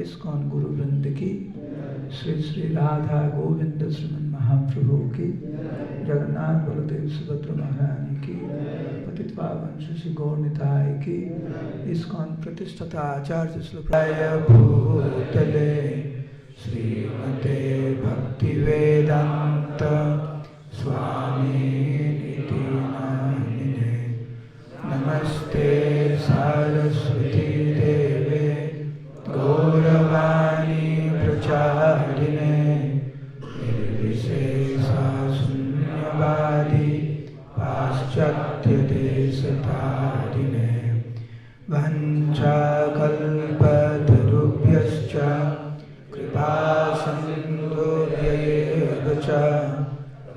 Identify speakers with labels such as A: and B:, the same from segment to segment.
A: ISKCON गुरु वृंद की, श्री श्री राधा गोविंद श्रीमन महाप्रभु की, जगन्नाथ बलदेव सुभद्रा महारानी की, पतित पावन श्री गौर निताय की, इस्कॉन प्रतिष्ठता आचार्य श्री भूतले श्रीमते भक्ति वेदांत स्वामी निति नामिने नमस्ते सरस्वती देवे गौरवाणी प्रचारिणे निर्विशेषा शून्यवादी पाश्चात्य देशतारिणे वंशाकल्पतरुभ्यश्च कृपा सिन्धुभ्यैव च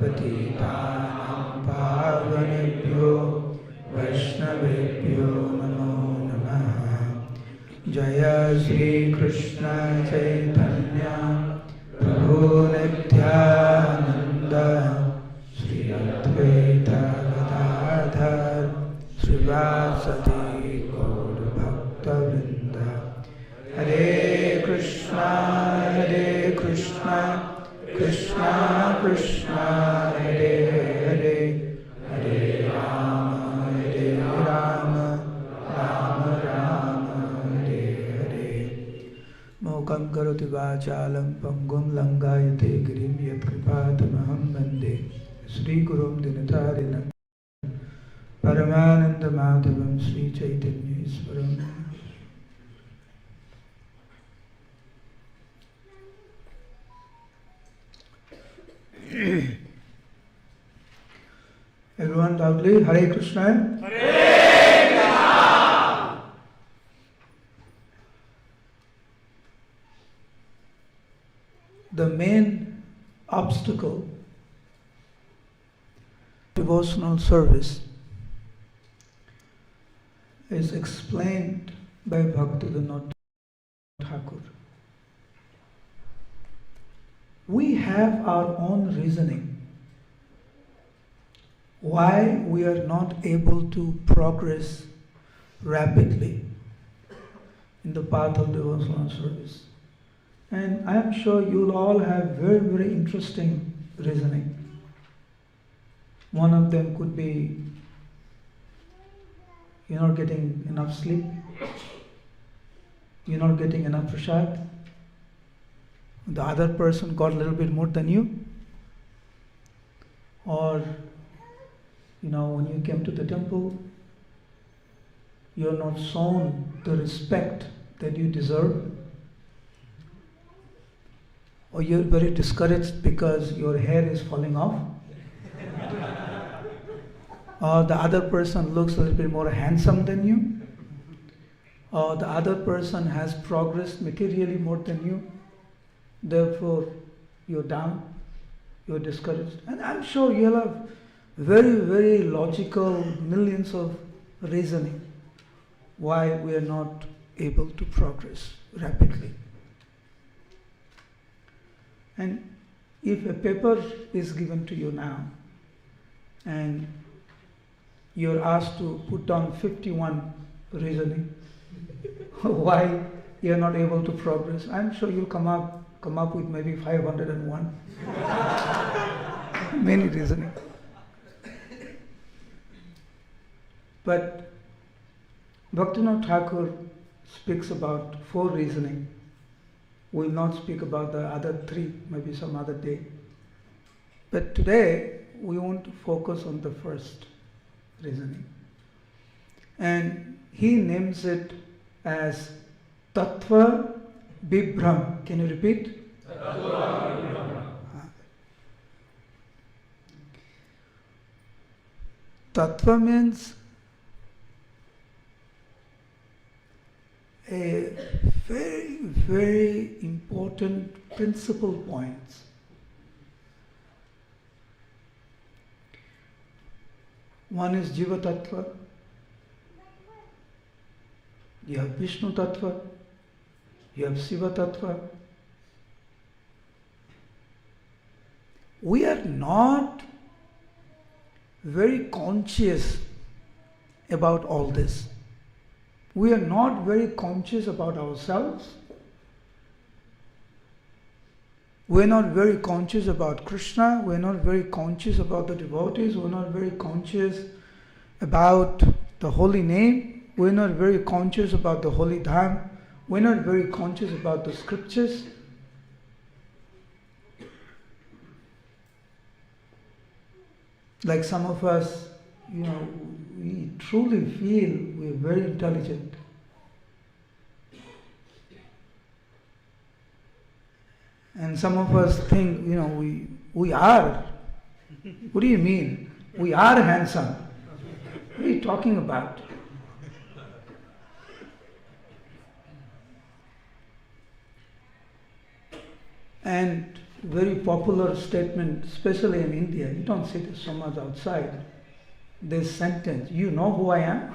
A: पतितानां पावनेभ्यो वैष्णवेभ्यो नमो नमः। जय श्री कृष्ण चैतन्य प्रभु नित्यानंद श्री अद्वैत गदाधर श्रीवासदि गौर भक्तवृंद। हरे Krishna Krishna, Krishna Krishna, Hare Hare, Hare Rama, Rama Rama, Hare Hare. Mokam karoti vachalam pangum langayate girim yat kripatamaham bande Sri Gurum Dinatarinam Paramananda Madhavam Sri Chaitanya Iswaram. Everyone loudly, Hare Krishna.
B: Hare Krishna.
A: The main obstacle to devotional service is explained by Bhaktivinoda Thakur. We have our own reasoning why we are not able to progress rapidly in the path of devotional service. And I am sure you'll all have very, very interesting reasoning. One of them could be you're not getting enough sleep, you're not getting enough prasad, the other person got a little bit more than you, or when you came to the temple, you're not shown the respect that you deserve, or you're very discouraged because your hair is falling off, or the other person looks a little bit more handsome than you, or the other person has progressed materially more than you, therefore you're down, you're discouraged. And I'm sure you'll have very, very logical millions of reasoning why we are not able to progress rapidly. And if a paper is given to you now and you're asked to put down 51 reasoning why you're not able to progress, I'm sure you'll come up with maybe 501 many reasoning. But Bhaktivinoda Thakur speaks about 4 reasoning. We'll not speak about the other 3, maybe some other day. But today we want to focus on the first reasoning. And he names it as Tattva Bibhram. Can you repeat? Tattva Bibhram. Tattva means a very, very important principal points. One is Jiva Tattva, you have Vishnu Tattva, you have Shiva Tattva. We are not very conscious about all this. We are not very conscious about ourselves. We're not very conscious about Krishna. We're not very conscious about the devotees. We're not very conscious about the holy name. We're not very conscious about the holy dham. We're not very conscious about the scriptures. Like some of us, we truly feel we're very intelligent. And some of us think, we are. What do you mean? We are handsome. What are you talking about? And very popular statement, especially in India, you don't see this so much outside. This sentence, you know who I am?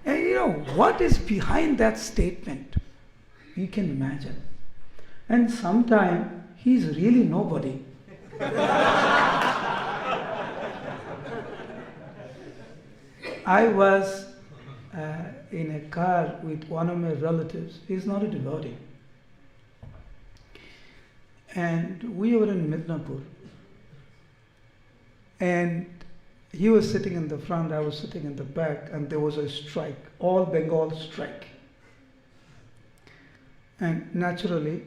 A: And what is behind that statement? You can imagine. And sometimes he's really nobody. I was in a car with one of my relatives. He's not a devotee. And we were in Midnapur. And he was sitting in the front, I was sitting in the back, and there was a strike, all Bengal strike. And naturally,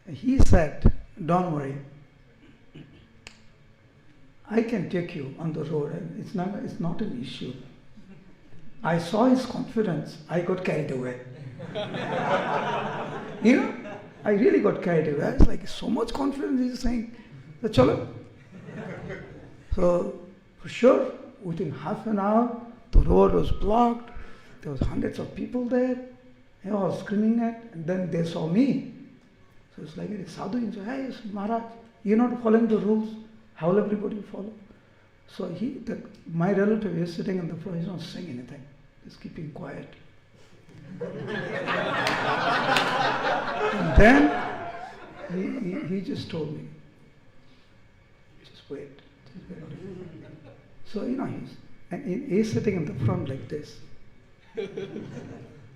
A: he said, "Don't worry, I can take you on the road, and it's not an issue." I saw his confidence, I got carried away. I really got carried away. I was like, so much confidence, he's saying, "Chalo." So, for sure, within half an hour, the road was blocked. There was hundreds of people there. They were all screaming and then they saw me. So it's like a sadhu. He said, "Hey, Maharaj, you're not following the rules. How will everybody follow?" So my relative is sitting in the front. He's not saying anything. He's keeping quiet. And then he just told me, "Just wait. So, he's sitting in the front like this.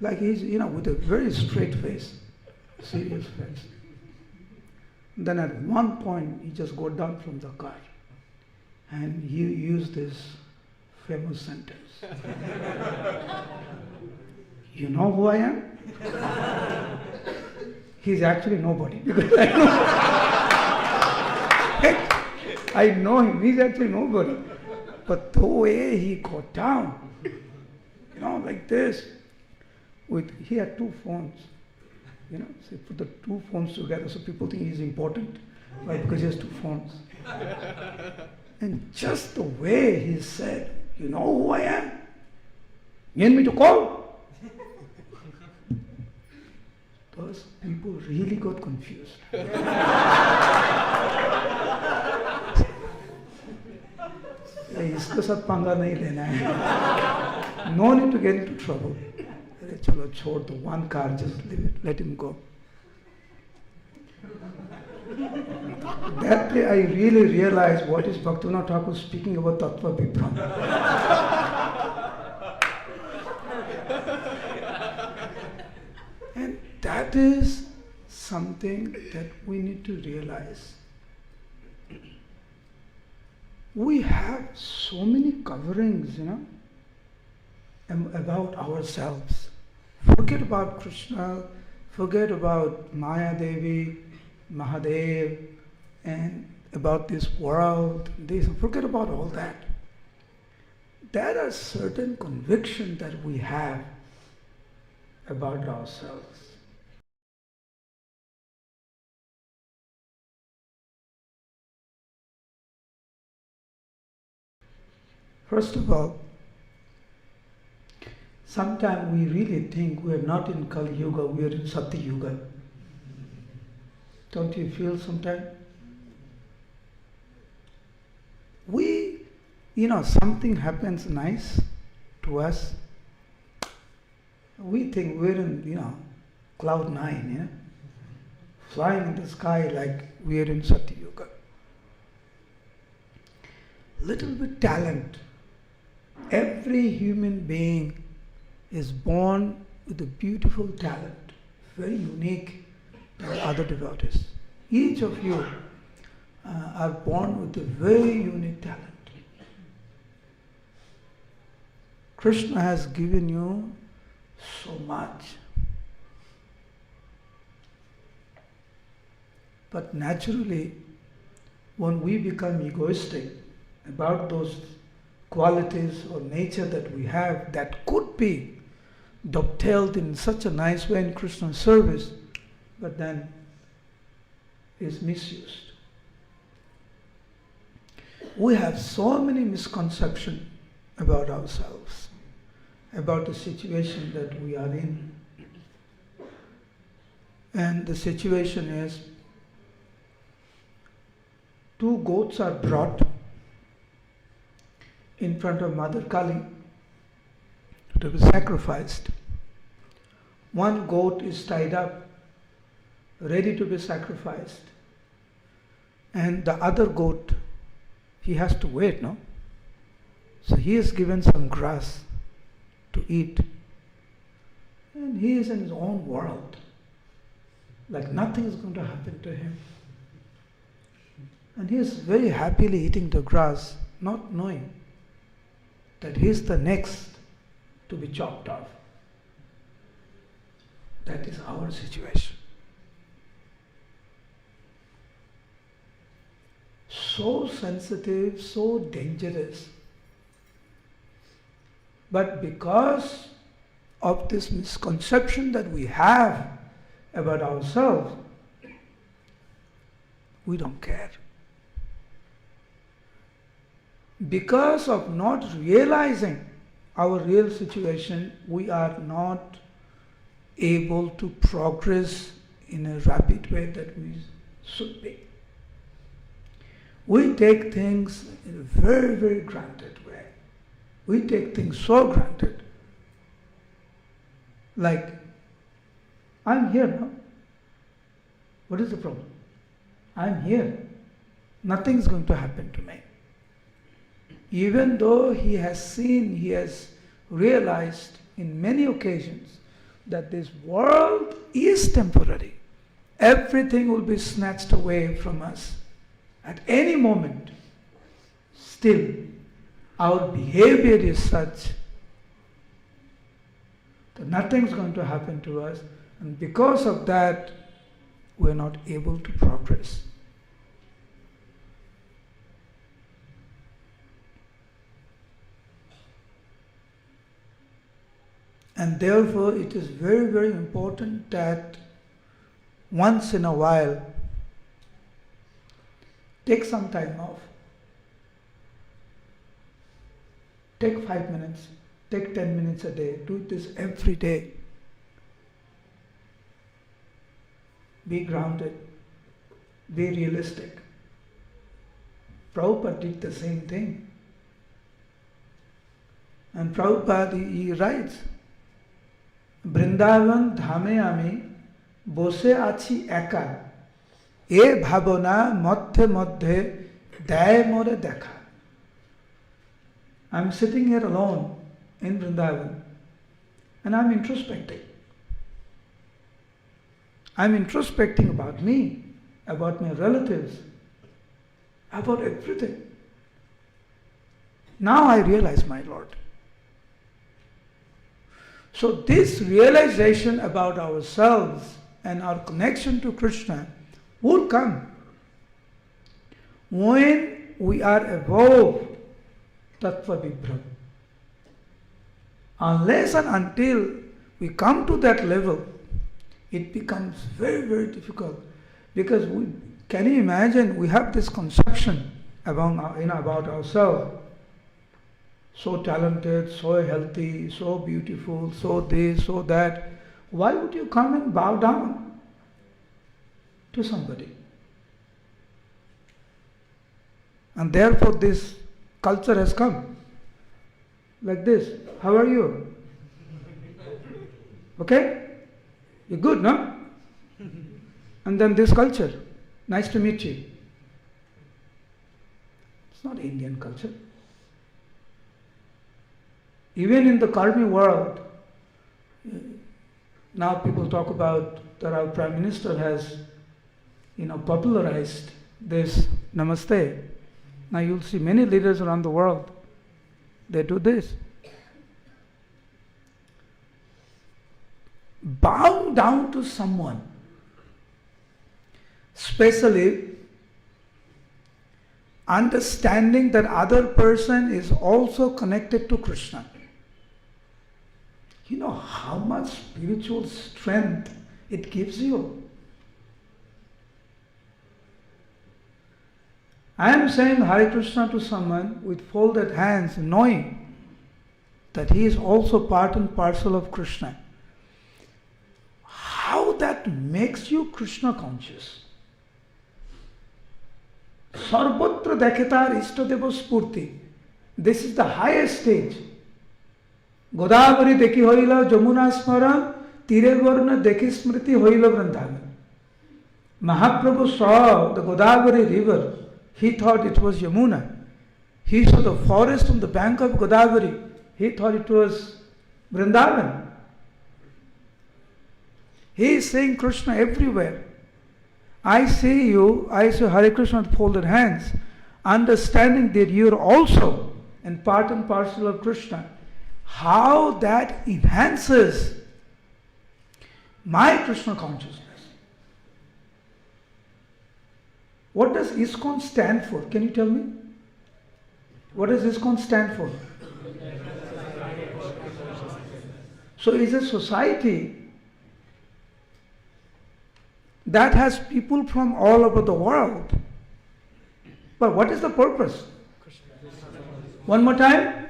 A: Like he's, with a very straight face, serious face. Then at one point, he just got down from the car and he used this famous sentence. "You know who I am?" He's actually nobody, because I know him, he's actually nobody. But the way he got down, like this, he had two phones. So he put the two phones together so people think he's important, right? Because he has two phones. And just the way he said, "You know who I am? You need me to call?" Those people really got confused. इसके साथ पंगा नहीं लेना है. No need to get into trouble. चलो छोड़ दो, one car, just leave it, let him go. That day I really realized what is Bhaktivinoda Thakur speaking about Tattva Vibram. And that is something that we need to realize. We have so many coverings, about ourselves. Forget about Krishna, forget about Maya Devi, Mahadev, and about this world. Forget about all that. There are certain convictions that we have about ourselves. First of all, sometimes we really think we are not in Kali Yuga, we are in Satya Yuga. Don't you feel sometimes? Something happens nice to us. We think we're in, cloud 9, flying in the sky like we are in Satya Yuga. Little bit talent. Every human being is born with a beautiful talent, very unique to other devotees. Each of you are born with a very unique talent. Krishna has given you so much. But naturally, when we become egoistic about those qualities or nature that we have that could be dovetailed in such a nice way in Krishna's service, but then is misused. We have so many misconceptions about ourselves, about the situation that we are in. And the situation is, two goats are brought in front of Mother Kali to be sacrificed. One goat is tied up, ready to be sacrificed. And the other goat, he has to wait, no? So he is given some grass to eat. And he is in his own world, like nothing is going to happen to him. And he is very happily eating the grass, not knowing that he is the next to be chopped off. That is our situation. So sensitive, so dangerous. But because of this misconception that we have about ourselves, we don't care. Because of not realizing our real situation, we are not able to progress in a rapid way that we should be. We take things in a very, very granted way. We take things so granted. Like, I'm here now. What is the problem? I'm here. Nothing's going to happen to me. Even though he has seen, he has realized in many occasions that this world is temporary. Everything will be snatched away from us at any moment. Still, our behavior is such that nothing's going to happen to us, and because of that, we're not able to progress. And therefore, it is very, very important that once in a while, take some time off. Take 5 minutes, take 10 minutes a day. Do this every day. Be grounded. Be realistic. Prabhupada did the same thing. And Prabhupada, he writes, Vrindavan ধামে আমি বসে আছি একা এ ভাবনা মধ্যে মধ্যে দেয় মোরে দেখা I'm sitting here alone in Vrindavan and I'm introspecting. I'm introspecting about me, about my relatives, about everything. Now I realize, my Lord. So this realization about ourselves and our connection to Krishna will come when we are above Tattva Vibhram. Unless and until we come to that level, it becomes very, very difficult. Because can you imagine, we have this conception about ourselves. So talented, so healthy, so beautiful, so this, so that. Why would you come and bow down to somebody? And therefore this culture has come. Like this. How are you? Okay? You're good, no? And then this culture. Nice to meet you. It's not Indian culture. Even in the Karmi world, now people talk about that our Prime Minister has, popularized this Namaste. Now you'll see many leaders around the world, they do this. Bowing down to someone, especially understanding that other person is also connected to Krishna. You know how much spiritual strength it gives you. I am saying Hare Krishna to someone with folded hands, knowing that he is also part and parcel of Krishna. How that makes you Krishna conscious. Sarvatra dekhetar istadeva spurti. This is the highest stage. Godavari dekhi hoila Jamuna smaran, tire varna dekhi smriti hoila Vrindavan. Mahaprabhu saw the Godavari river. He thought it was Yamuna. He saw the forest on the bank of Godavari. He thought it was Vrindavan. He is saying Krishna everywhere. I see you, I see Hare Krishna with folded hands, understanding that you are also and part and parcel of Krishna. How that enhances my Krishna consciousness. What does Iskcon stand for? Can you tell me? What does Iskcon stand for? So it's a society that has people from all over the world. But what is the purpose? One more time?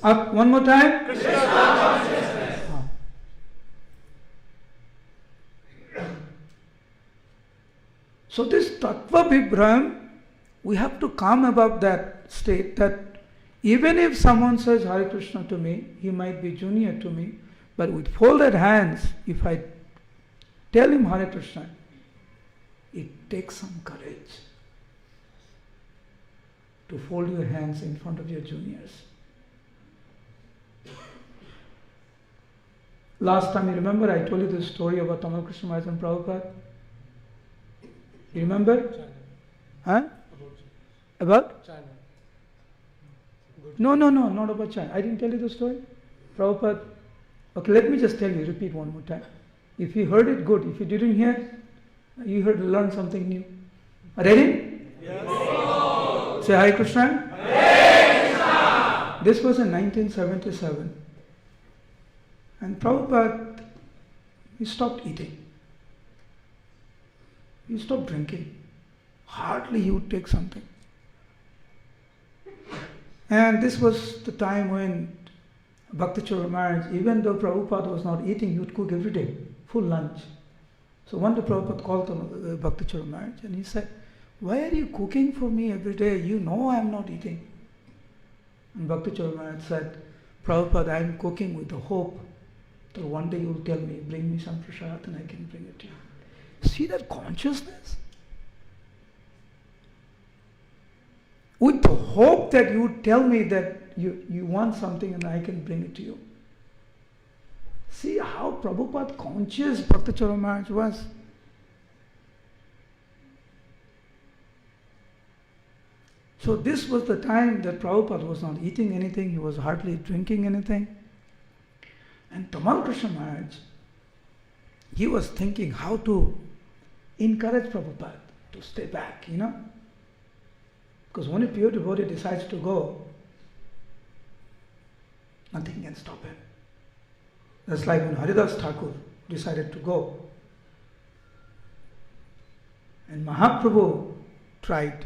A: Up, one more time? So this Tattva Vibram, we have to come above that state that even if someone says Hare Krishna to me, he might be junior to me, but with folded hands, if I tell him Hare Krishna, it takes some courage to fold your hands in front of your juniors. Last time, you remember, I told you the story about Tamal Krishna Maharaj and Prabhupada? You remember?
C: China.
A: Huh? About?
C: China.
A: No, not about China. I didn't tell you the story. Prabhupada. Okay, let me just tell you, repeat one more time. If you heard it, good. If you didn't hear, you heard, learn something new. Ready? Yes. Say Hare Krishna.
B: Hare Krishna.
A: This was in 1977. And Prabhupada, he stopped eating. He stopped drinking. Hardly he would take something. And this was the time when Bhaktacharya Maharaj, even though Prabhupada was not eating, he would cook every day, full lunch. So one day Prabhupada called Bhaktacharya Maharaj and he said, "Why are you cooking for me every day? You know I am not eating." And Bhaktacharya Maharaj said, "Prabhupada, I am cooking with the hope that one day you will tell me, bring me some prasad and I can bring it to you." See that consciousness? With the hope that you would tell me that you want something and I can bring it to you. See how Prabhupada conscious Bhaktacharya Maharaj was. So this was the time that Prabhupada was not eating anything, he was hardly drinking anything. And Tamal Krishna Maharaj, he was thinking how to encourage Prabhupada to stay back, Because when a pure devotee decides to go, nothing can stop him. That's like when Haridas Thakur decided to go. And Mahaprabhu tried,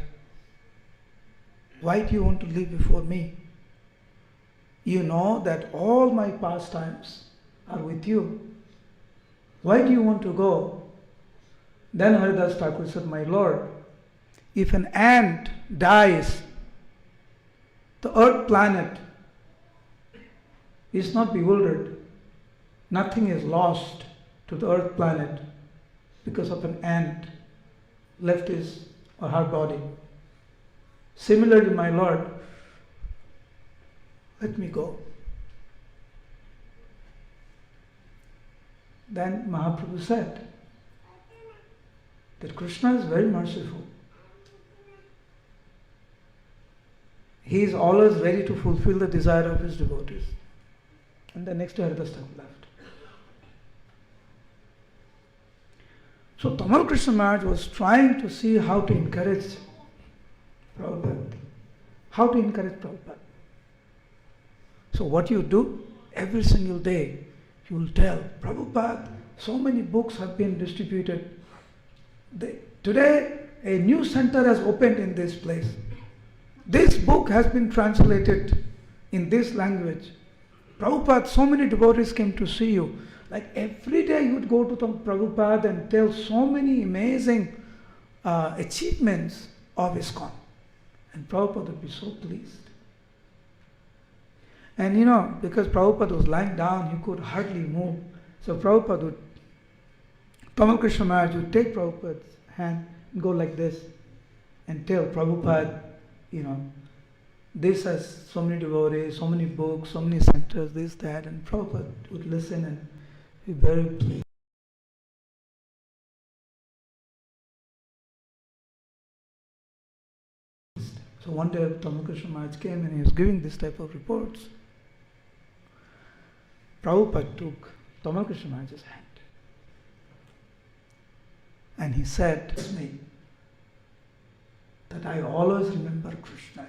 A: "Why do you want to leave before me? You know that all my pastimes are with you. Why do you want to go?" Then Haridas Thakur said, "My Lord, if an ant dies, the earth planet is not bewildered. Nothing is lost to the earth planet because of an ant left his or her body. Similarly, my Lord, let me go." Then Mahaprabhu said that Krishna is very merciful. He is always ready to fulfill the desire of his devotees. And then next day Haridas Thakur left. So Tamal Krishna Maharaj was trying to see how to encourage Prabhupada. How to encourage Prabhupada. So what you do, every single day, you will tell, "Prabhupada, so many books have been distributed. Today, a new center has opened in this place. This book has been translated in this language. Prabhupada, so many devotees came to see you." Like every day you would go to Prabhupada and tell so many amazing achievements of Iskcon. And Prabhupada would be so pleased. And because Prabhupada was lying down, he could hardly move. So Prabhupada would, Tamal Krishna Maharaj would take Prabhupada's hand and go like this and tell Prabhupada, this has so many devotees, so many books, so many centers, this, that, and Prabhupada would listen and be very pleased. So one day Tamakrishna Maharaj came and he was giving this type of reports. Prabhupada took Tamakrishna Maharaj's hand and he said to me that I always remember Krishna.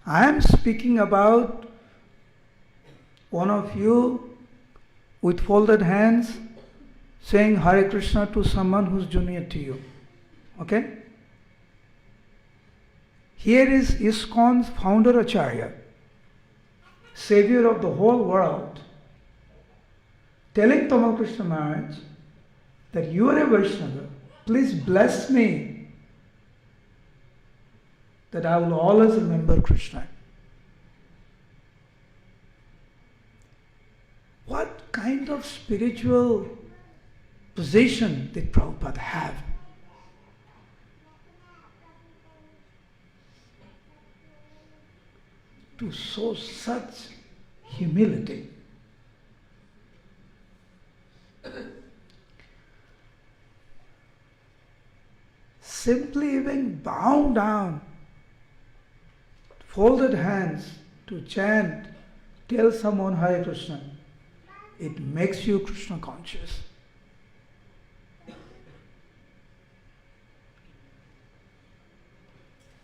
A: I am speaking about one of you with folded hands saying Hare Krishna to someone who's junior to you. Okay? Here is Iskcon's founder Acharya, savior of the whole world, telling Tamakrishna Maharaj that you are a Vaishnava, please bless me that I will always remember Krishna. What kind of spiritual position did Prabhupada have? To show such humility. Simply even bow down, folded hands to chant, tell someone Hare Krishna, it makes you Krishna conscious.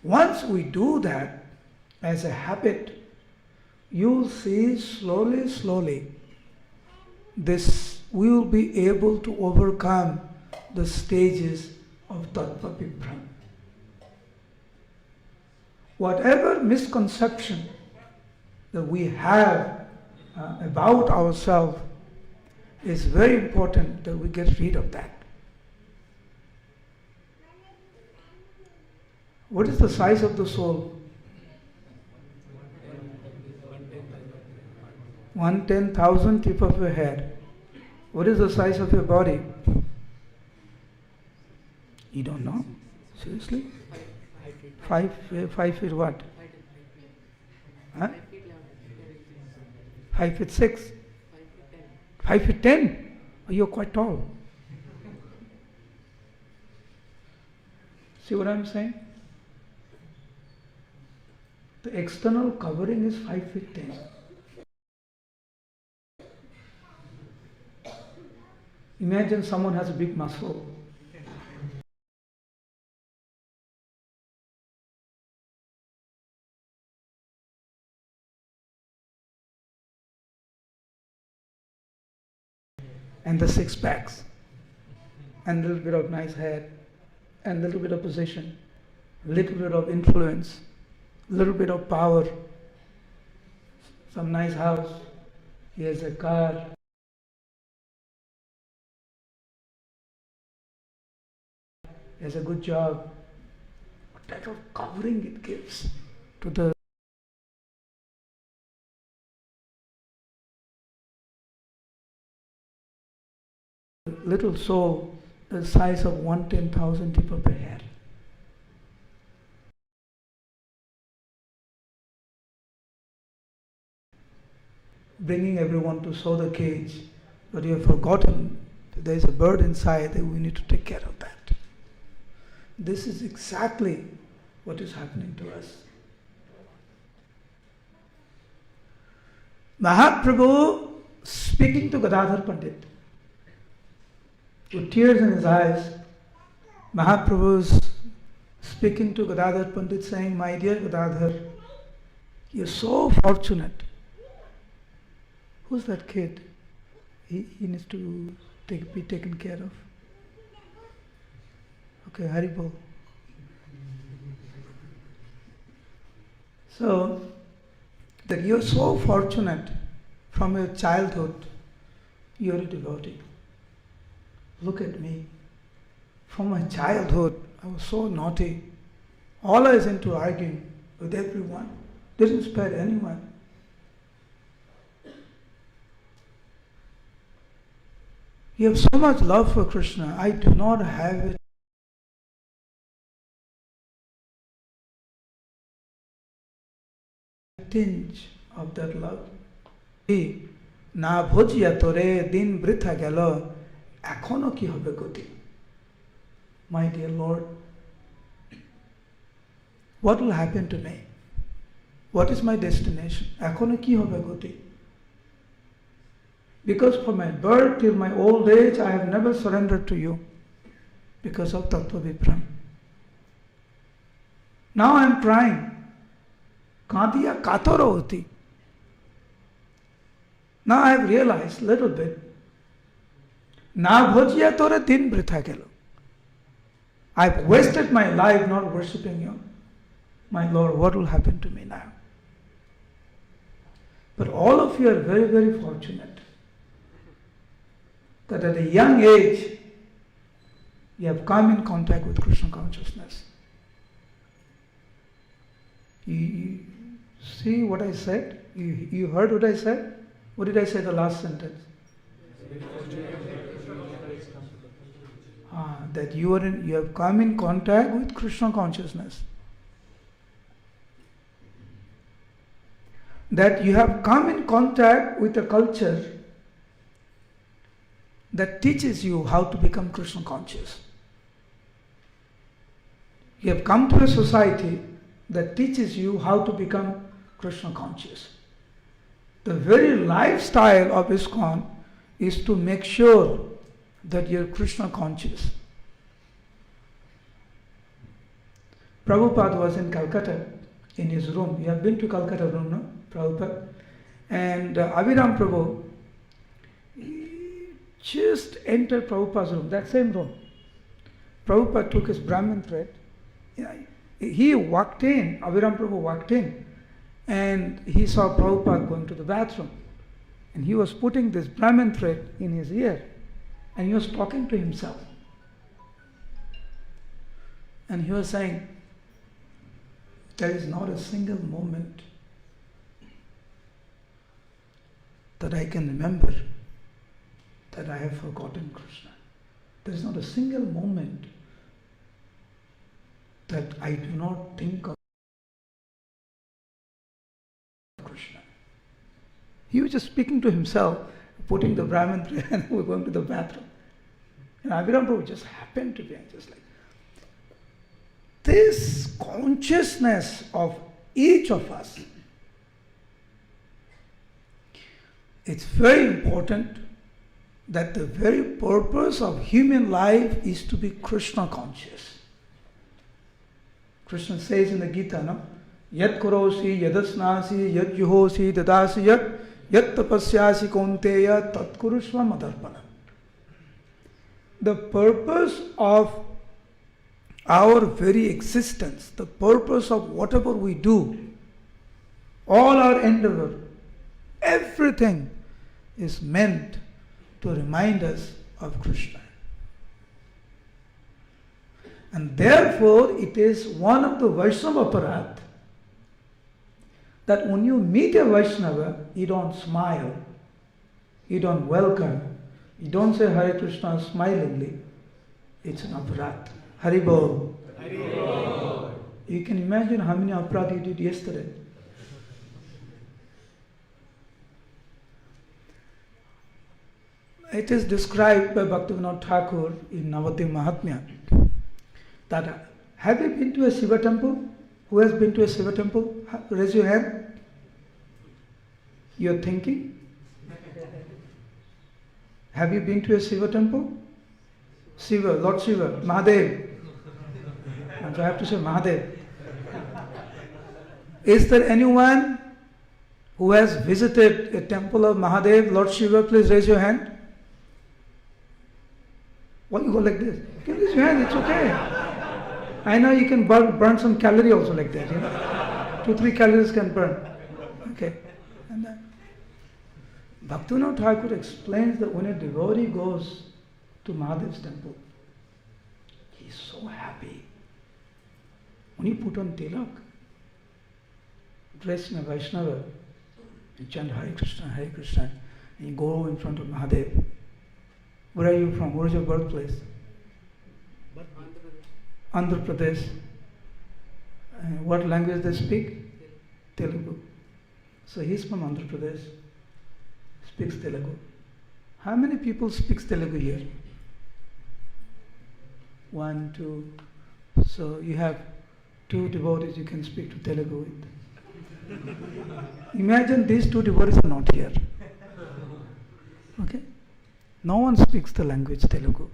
A: Once we do that as a habit, you'll see slowly this we will be able to overcome the stages of tattva vibram. Whatever misconception that we have about ourselves, is very important that we get rid of that. What is the size of the soul? 1/10,000 tip of your head. What is the size of your body? You don't know? Seriously? 5 feet what? Huh? 5'6". 5'10". Oh, you're quite tall. See what I'm saying? The external covering is 5'10". Imagine someone has a big muscle. And the 6 packs. And a little bit of nice hair. And a little bit of position. A little bit of influence. A little bit of power. Some nice house. He has a car. He has a good job. What type of covering it gives to the little soul the size of 1/10,000 tip of a hair. Bringing everyone to sew the cage, but you have forgotten that there is a bird inside that we need to take care of that. This is exactly what is happening to us. Mahaprabhu speaking to Gadadhar Pandit, with tears in his eyes, Mahaprabhu is speaking to Gadadhar Pandit saying, my dear Gadadhar, you're so fortunate. Who's that kid? He needs to be taken care of. Okay, Haribol. So, that you're so fortunate from your childhood, you're a devotee. Look at me. From my childhood, I was so naughty. Always into arguing with everyone. Didn't spare anyone. You have so much love for Krishna. I do not have it. tinge of that love. না ভজিয়া তোরে দিন বৃথা গেল এখনো কি হবে গতি? My dear Lord, what will happen to me? What is my destination? এখনো কি হবে গতি? Because from my birth till my old age, I have never surrendered to you because of Tattva Vipram. Now I am crying. Kadiya katoro hoti. Now I have realized little bit. Na bhojiya tore din britha gelo. I have wasted my life not worshipping you. My Lord, what will happen to me now? But all of you are very, very fortunate that at a young age you have come in contact with Krishna consciousness. You see what I said? You heard what I said? What did I say the last sentence? That you have come in contact with Krishna consciousness. That you have come in contact with a culture that teaches you how to become Krishna conscious. You have come to a society that teaches you how to become Krishna conscious. The very lifestyle of Iskcon is to make sure that you're Krishna conscious. Prabhupada was in Calcutta in his room. You have been to Calcutta room, no? Prabhupada. And Abhiram Prabhu just entered Prabhupada's room, that same room. Prabhupada took his Brahmin thread. He walked in, Abhiram Prabhu walked in, and he saw Prabhupada going to the bathroom. And he was putting this Brahmin thread in his ear, and he was talking to himself. And he was saying, there is not a single moment that I can remember that I have forgotten Krishna. There is not a single moment that I do not think of Krishna. He was just speaking to himself, putting the Brahmin thread, and we were going to the bathroom. And Abhiram Prabhu just happened to be just like, this consciousness of each of us, it's very important that the very purpose of human life is to be Krishna conscious. Krishna says in the Gita, no? Yat kurosi, yadasnasi, yat yuhosi, dadasi, yat tapasyasi konteya, tat kurushva madarpana. The purpose of our very existence, the purpose of whatever we do, all our endeavor, everything is meant to remind us of Krishna. And therefore, it is one of the Vaishnava aparat that when you meet a Vaishnava, you don't smile, you don't welcome, you don't say Hare Krishna smilingly. It's an aparat. Hari Bol.
B: Hari Bol.
A: You can imagine how many aparat you did yesterday. It is described by Bhaktivinoda Thakur in Navadvip Mahatmya that have you been to a Shiva temple? Who has been to a Shiva temple? Raise your hand. You're thinking? Have you been to a Shiva temple? Shiva, Lord Shiva, Mahadev. And so I have to say Mahadev. Is there anyone who has visited a temple of Mahadev, Lord Shiva? Please raise your hand. Why you go like this? You can raise your hand, it's okay. I know you can burn some calorie also like that, 2-3 calories can burn. Okay. And then Bhaktivinoda Thakur explains that when a devotee goes to Mahadev's temple, he's so happy. When you put on tilak, dressed in a Vaishnava, you chant Hare Krishna, and you go in front of Mahadev. Where are you from? Where is your birthplace? Andhra Pradesh. What language they speak? Telugu. So he's from Andhra Pradesh, speaks Telugu. How many people speaks Telugu here? 1, 2. So you have 2 devotees you can speak to Telugu with. Imagine these 2 devotees are not here. Okay? No one speaks the language Telugu.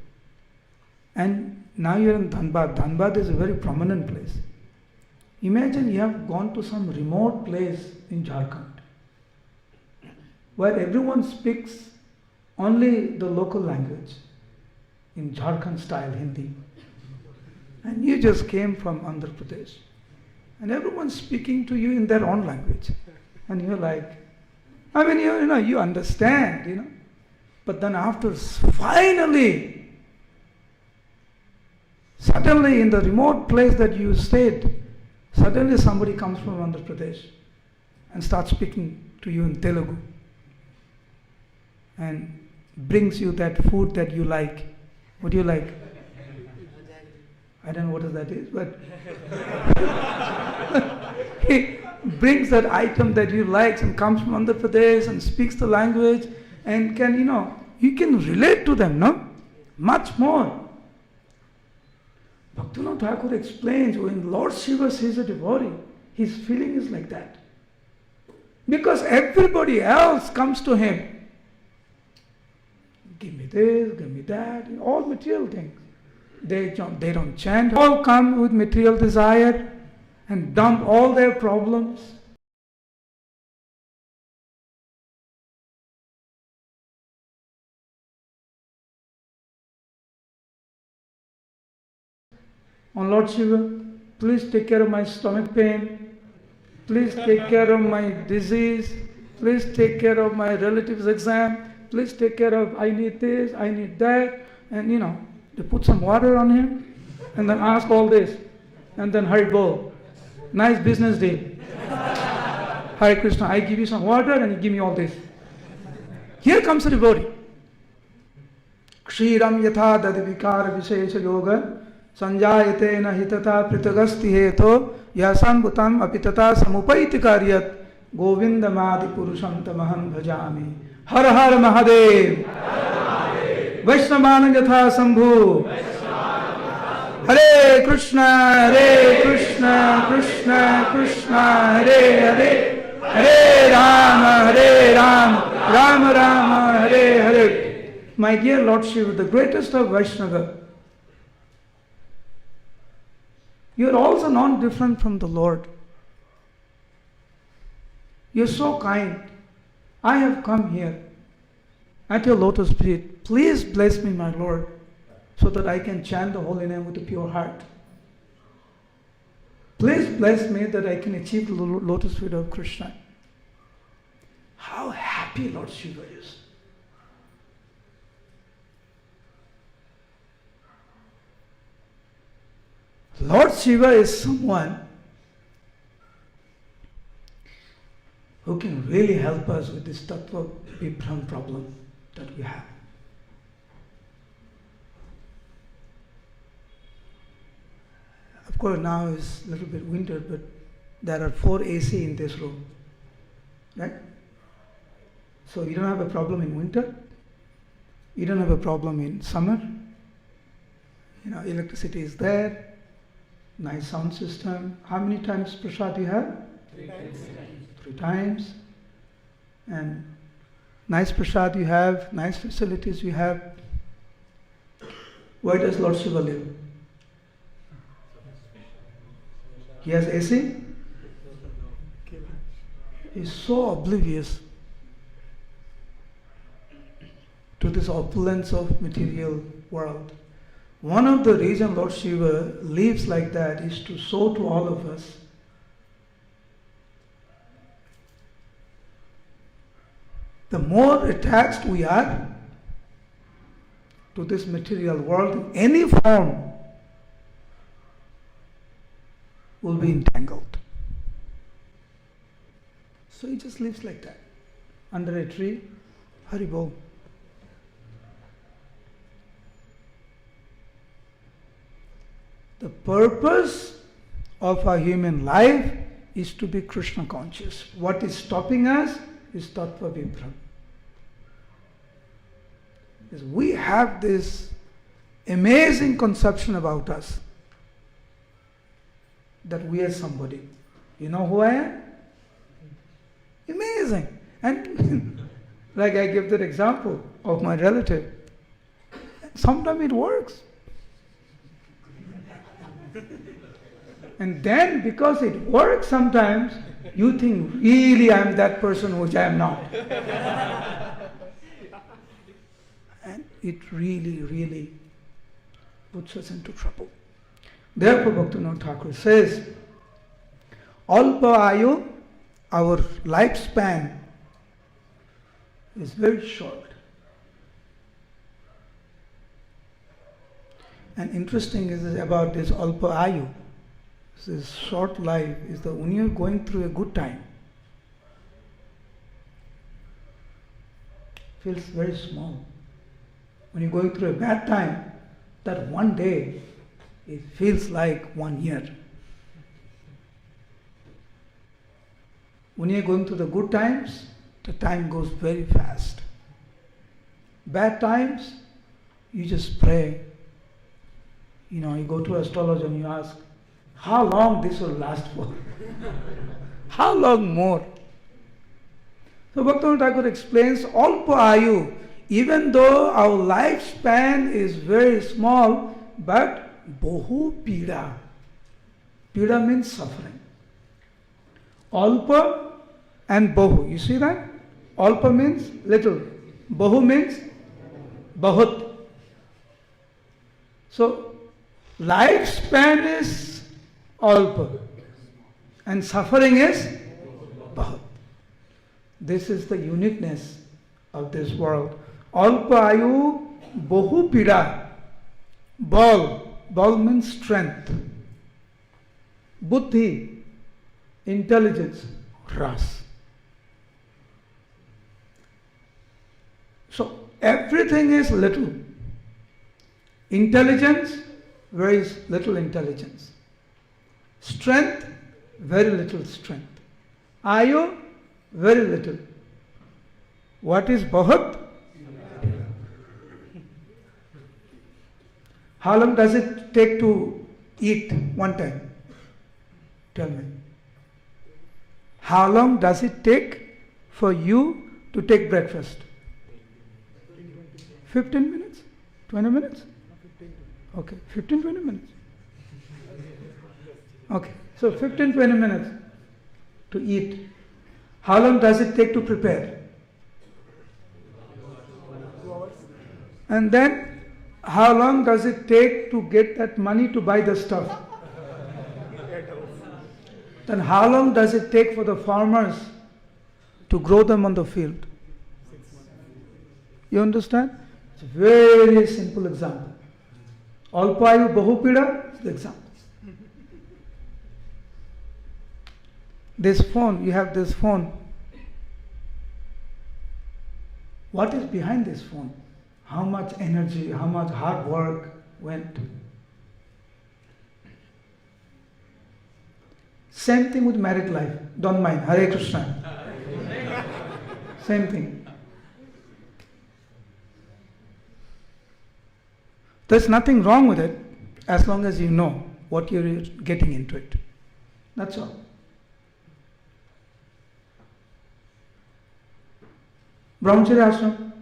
A: And now you're in Dhanbad. Dhanbad is a very prominent place. Imagine you have gone to some remote place in Jharkhand where everyone speaks only the local language in Jharkhand style Hindi. And you just came from Andhra Pradesh. And everyone's speaking to you in their own language. And you're like, I mean, you understand, But then after finally, suddenly in the remote place that you stayed, suddenly somebody comes from Andhra Pradesh and starts speaking to you in Telugu and brings you that food that you like. What do you like? I don't know what that is, but he brings that item that you like and comes from Andhra Pradesh and speaks the language and can, you can relate to them, no? Much more. Bhaktivinoda Thakur explains when Lord Shiva sees a devotee, his feeling is like that. Because everybody else comes to him. Give me this, give me that, all material things. They don't chant, all come with material desire and dump all their problems. On Lord Shiva, please take care of my stomach pain, please take care of my disease, please take care of my relative's exam, please take care of I need this, I need that, and they put some water on him and then ask all this and then Hari Bol. Nice business deal. Hare Krishna, I give you some water and you give me all this. Here comes the devotee. Kshiram yatha dadivikara vishesha yoga sanjayate na hitata pritagasti heto yasambhutam apitata samupaiti karyat govindamadi purushantamaham bhajami. Har Har Mahadev. Vaishnavana yatha sambhu. Hare Krishna, Krishna Krishna, Hare Hare, Hare Rama, Rama Rama, Hare Hare. My dear Lord Shiva, the greatest of Vaishnava, you are also not different from the Lord. You are so kind. I have come here at your lotus feet. Please bless me, my Lord, so that I can chant the holy name with a pure heart. Please bless me that I can achieve the lotus feet of Krishna. How happy Lord Shiva is. Lord Shiva is someone who can really help us with this tattva vibram problem that we have. Of course, now it's a little bit winter, but there are 4 AC in this room, right? So you don't have a problem in winter. You don't have a problem in summer. Electricity is there. Nice sound system. How many times prasad you have?
B: 3 times.
A: 3 times. And nice prasad you have, nice facilities you have. Where does Lord Shiva live? He has AC? He's so oblivious to this opulence of material world. One of the reasons Lord Shiva lives like that is to show to all of us the more attached we are to this material world in any form, will be entangled. So he just lives like that, under a tree, Hari Bol. The purpose of our human life is to be Krishna conscious. What is stopping us is tattva vibram. Because we have this amazing conception about us that we are somebody. You know who I am? Amazing. And like I give that example of my relative. Sometimes it works. And then because it works sometimes, you think really I am that person which I am not. And it really, really puts us into trouble. Therefore Bhaktivinoda Thakur says, Alpa Ayu, our lifespan is very short. And interesting is about this Alpa Ayu. This short life is that when you're going through a good time, feels very small. When you're going through a bad time, that one day, it feels like 1 year. When you're going through the good times, the time goes very fast. Bad times, you just pray. You know, you go to astrologer and you ask, how long this will last for? How long more? So Bhaktivinoda Thakur explains, Alpa Ayu, even though our lifespan is very small, but Bohu Pida. Pida means suffering. Alpa and Bohu. You see that? Alpa means little. Bohu means Bahut. So lifespan is Alpa and suffering is Bahut. This is the uniqueness of this world. Alpa Ayu Bohu Pida. Bal. Bal means strength. Buddhi, intelligence, ras. So everything is little. Intelligence, very little intelligence. Strength, very little strength. Ayu, very little. What is Bahut? How long does it take to eat one time? Tell me. How long does it take for you to take breakfast? 15 minutes? 20 minutes? Okay, 15, 20 minutes. Okay, so 15, 20 minutes to eat. How long does it take to prepare?
B: 2 hours.
A: And then how long does it take to get that money to buy the stuff?
B: 8 hours.
A: Then how long does it take for the farmers to grow them on the field?
B: 6 months.
A: You understand? It's a very simple example. Alpayu Bahupida is the example. This phone, you have this phone. What is behind this phone? How much energy, how much hard work went? Same thing with married life. Don't mind. Hare Krishna. Same thing. There's nothing wrong with it as long as you know what you're getting into it. That's all. Brahmacharya ashram.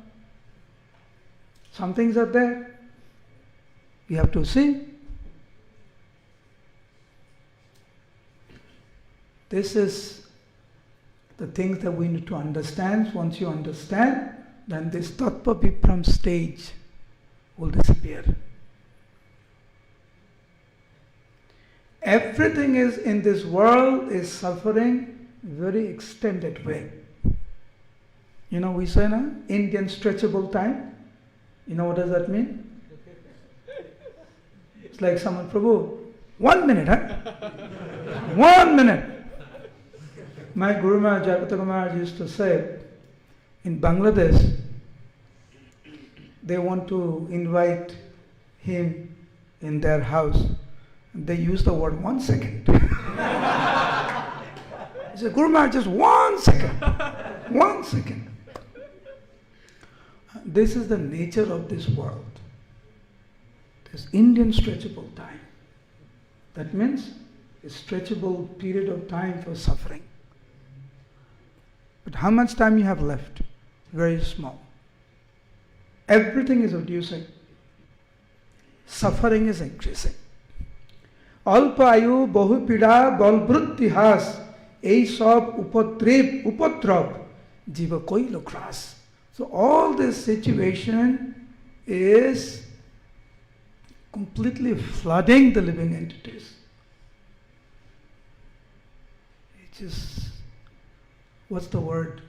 A: Some things are there. You have to see. This is the things that we need to understand. Once you understand, then this tattva vibram stage will disappear. Everything is in this world is suffering very extended way. You know, we say na Indian stretchable time. You know what does that mean? It's like someone, Prabhu, 1 minute, huh? 1 minute. My Guru Maharaj, Jagata Maharaj used to say, in Bangladesh, they want to invite him in their house. They use the word 1 second. Guru Maharaj, just 1 second. 1 second. This is the nature of this world. This Indian stretchable time. That means a stretchable period of time for suffering. But how much time you have left? Very small. Everything is reducing. Suffering is increasing. Alpa ayu bahu pida balbrutti has ei sab upadrav jiva koilo kras. So all this situation is completely flooding the living entities. It is, what's the word?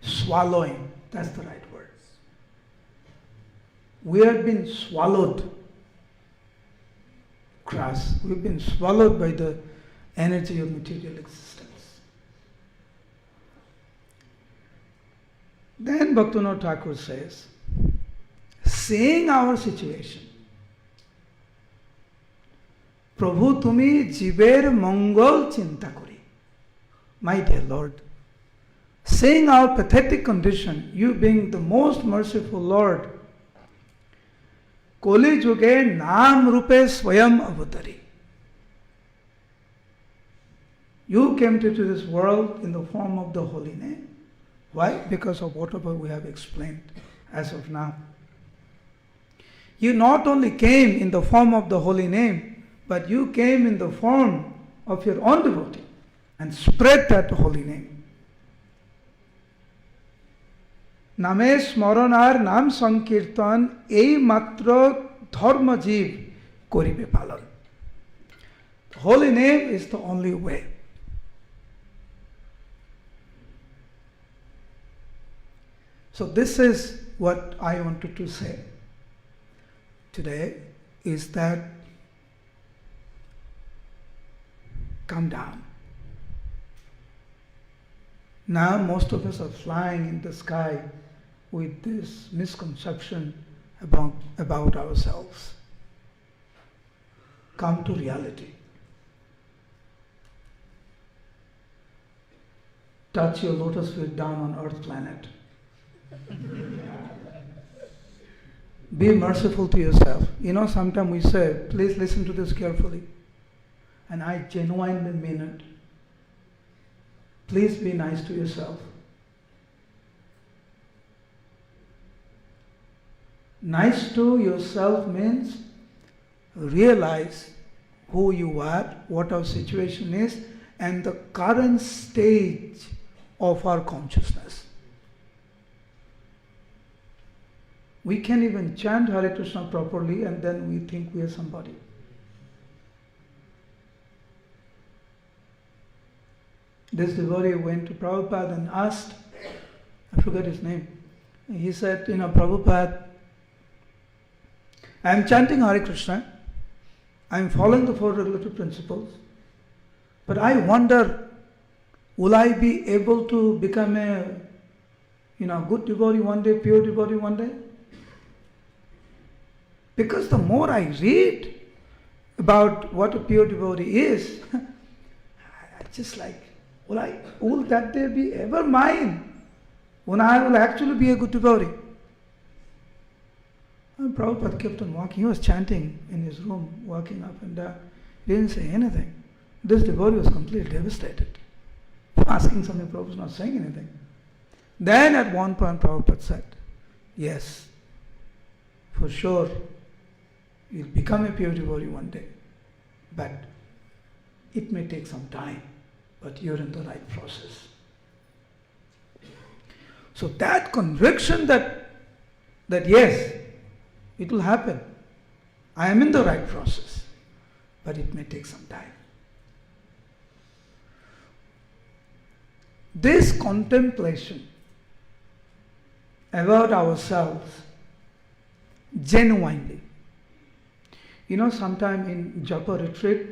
A: Swallowing. That's the right word. We have been swallowed. Crass. We've been swallowed by the energy of material existence. Then Bhaktivinoda Thakur says, seeing our situation, Prabhu tumi jiber mongol chinta kori. My dear Lord, seeing our pathetic condition, you being the most merciful Lord, Koli juge naam rupe swayam avatari. You came to this world in the form of the holy name. Why? Because of whatever we have explained as of now. You not only came in the form of the holy name, but you came in the form of your own devotee and spread that holy name. Name smaranar nam sankirtan ei matra dharma jeev koribe palan. The holy name is the only way. So this is what I wanted to say today, is that come down. Now most of us are flying in the sky with this misconception about ourselves. Come to reality. Touch your lotus feet down on earth planet. Be merciful to yourself. You know, sometimes we say, please listen to this carefully. And I genuinely mean it. Please be nice to yourself. Nice to yourself means realize who you are, what our situation is, and the current stage of our consciousness. We can even chant Hare Krishna properly and then we think we are somebody. This devotee went to Prabhupada and asked, I forget his name, he said, Prabhupada, I am chanting Hare Krishna, I am following the four regulative principles, but I wonder, will I be able to become a good devotee one day, pure devotee one day? Because the more I read about what a pure devotee is, I just like, will that day be ever mine? When I will actually be a good devotee? And Prabhupada kept on walking. He was chanting in his room, walking up and down. He didn't say anything. This devotee was completely devastated. Asking something, Prabhupada was not saying anything. Then at one point Prabhupada said, yes, for sure, you'll become a pure devotee one day. But it may take some time, but you're in the right process. So that conviction that yes, it will happen. I am in the right process, but it may take some time. This contemplation about ourselves genuinely. Sometime in Japa retreat,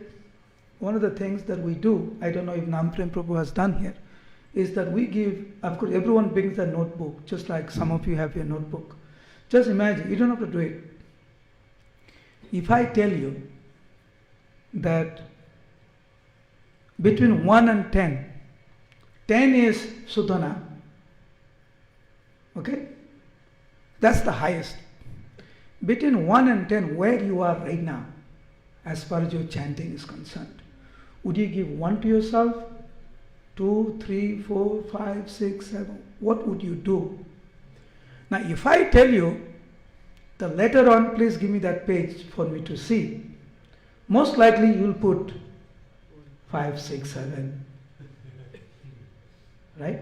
A: one of the things that we do, I don't know if Namprem Prabhu has done here, is that we give, of course everyone brings a notebook, just like some of you have your notebook. Just imagine, you don't have to do it. If I tell you that between 1 and 10. 10 is Sudhana. Okay? That's the highest. Between 1 and 10, where you are right now, as far as your chanting is concerned, would you give 1 to yourself? 2, 3, 4, 5, 6, 7? What would you do? Now, if I tell you, the later on, please give me that page for me to see, most likely you'll put 5, 6, 7. Right?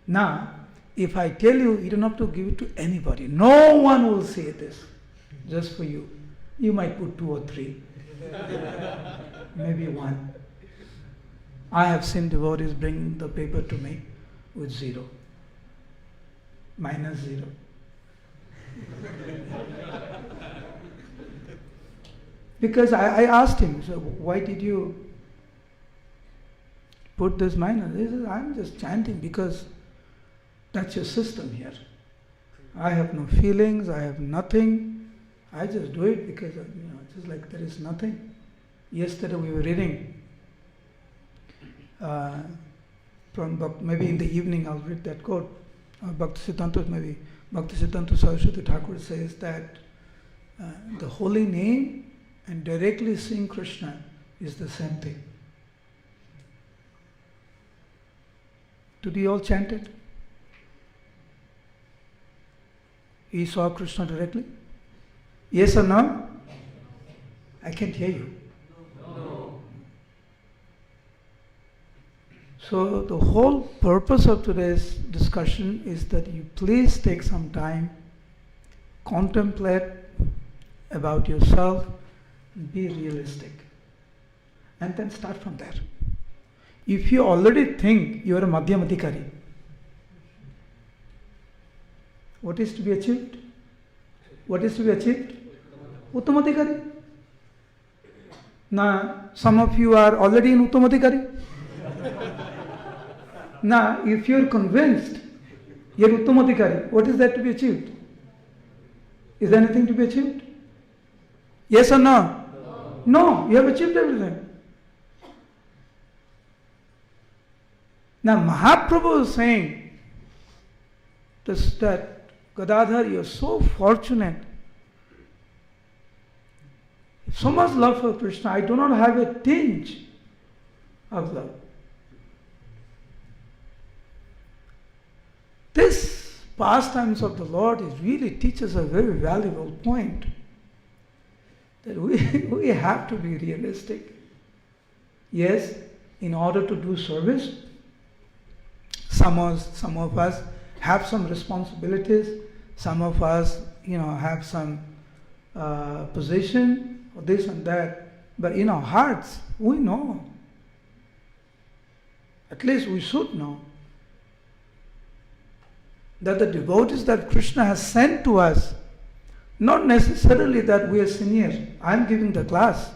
A: Now, if I tell you, you don't have to give it to anybody. No one will say this. Just for you. You might put 2 or 3. Maybe 1. I have seen devotees bring the paper to me with 0. -0. Because I asked him, so why did you put this minus? He says, I'm just chanting because that's your system here. I have no feelings, I have nothing. I just do it because, just like there is nothing. Yesterday we were reading from maybe in the evening I'll read that quote. Bhaktisiddhanta Saraswati Thakur says that the holy name and directly seeing Krishna is the same thing. Did you all chant it? He saw Krishna directly? Yes or no? I can't hear you.
B: No.
A: So the whole purpose of today's discussion is that you please take some time, contemplate about yourself, be realistic, and then start from there. If you already think you are a Madhyamadikari, what is to be achieved? What is to be achieved? Uttamadikari. Now, some of you are already in Uttamadikari. Now, if you are convinced you are Uttamadikari, what is that to be achieved? Is there anything to be achieved? Yes or no? No, you have achieved everything. Now, Mahaprabhu is saying that Gadadhar, you are so fortunate. So much love for Krishna, I do not have a tinge of love. This pastimes of the Lord is really teaches a very valuable point. That we have to be realistic. Yes, in order to do service, some of us have some responsibilities, some of us, have some position, or this and that, but in our hearts, we know. At least we should know that the devotees that Krishna has sent to us, not necessarily that we are senior. I'm giving the class.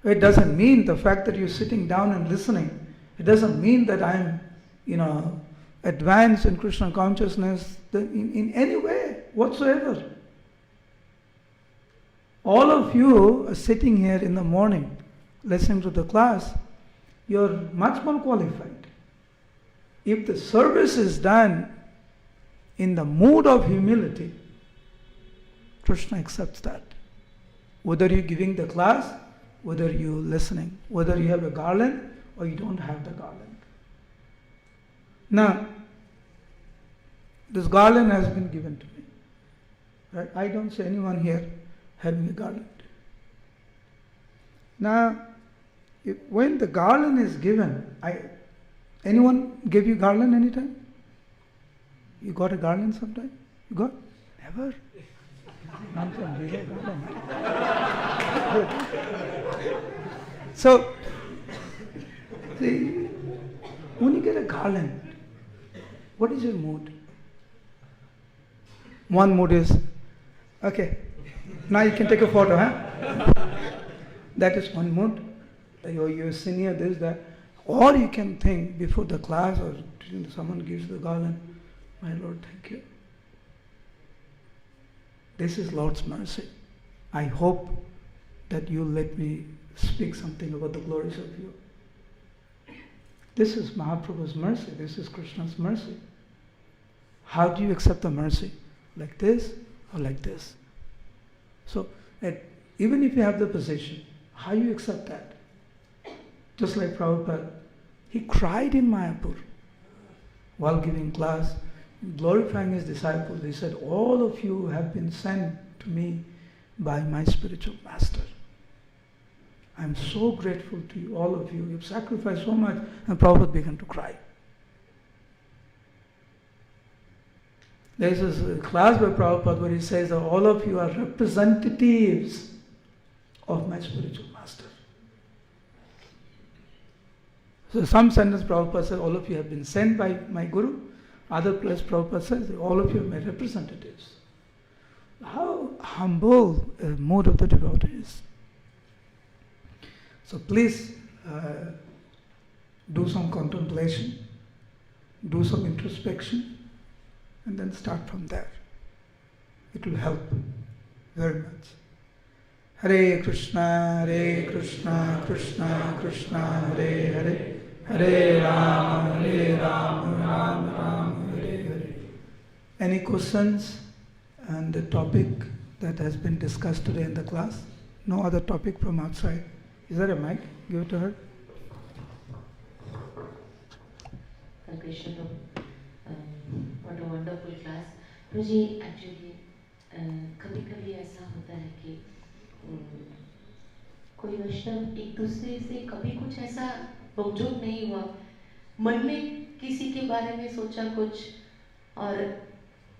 A: It doesn't mean the fact that you're sitting down and listening. It doesn't mean that I'm, advanced in Krishna consciousness in any way whatsoever. All of you are sitting here in the morning listening to the class. You're much more qualified. If the service is done in the mood of humility, Krishna accepts that. Whether you're giving the class, whether you're listening, whether you have a garland or you don't have the garland. Now, this garland has been given to me. Right? I don't see anyone here having a garland. Now, when the garland is given, anyone gave you garland anytime? You got a garland sometime? You got? Never. None from zero garland. So, see, when you get a garland, what is your mood? One mood is, okay, now you can take a photo, huh? That is one mood. You're senior, this, that. Or you can think before the class or someone gives the garland, my Lord, thank you. This is Lord's mercy. I hope that you let me speak something about the glories of you. This is Mahaprabhu's mercy. This is Krishna's mercy. How do you accept the mercy? Like this or like this? So, even if you have the position, how you accept that? Just like Prabhupada, he cried in Mayapur while giving class, glorifying his disciples. He said, all of you have been sent to me by my spiritual master. I am so grateful to you, all of you. You've sacrificed so much. And Prabhupada began to cry. There's this class by Prabhupada where he says that all of you are representatives of my spiritual master. So some sentence Prabhupada says, all of you have been sent by my Guru. Other place Prabhupada says, all of you are my representatives. How humble a mood of the devotees. So please do some contemplation, do some introspection, and then start from there. It will help very much. Hare Krishna, Krishna Krishna, Hare Hare, Hare Rama, Rama Rama, Hare Hare. Any questions on the topic that has been discussed today in the class? No other topic from outside. Is there a mic? Give it to her.
C: Krishna, what a wonderful class. Prabhuji, actually, कभी-कभी ऐसा होता है कि कोई वैष्णव एक दूसरे से कभी कुछ ऐसा नोक-झोंक नहीं हुआ, मन में किसी के बारे में सोचा कुछ और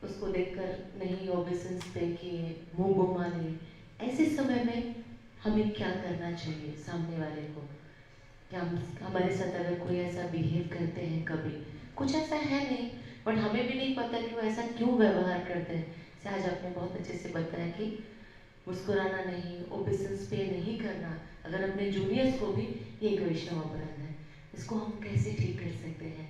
C: उसको देखकर नहीं ओबेसेंस पे कि मुंह घुमा ले, ऐसे समय में हमें क्या करना चाहिए सामने वाले को? क्या हमारे साथ अगर कोई ऐसा बिहेव करते हैं कभी, कुछ ऐसा है नहीं, बट हमें भी नहीं पता कि वो ऐसा क्यों व्यवहार करते हैं। से आज आपने बहुत अच्छे से बताया कि मुस्कुराना नहीं, ओबेसेंस पे नहीं करना, अगर अपने जूनियर्स को भी ये एक वैष्णव अपराध है, इसको हम कैसे ठीक कर सकते हैं?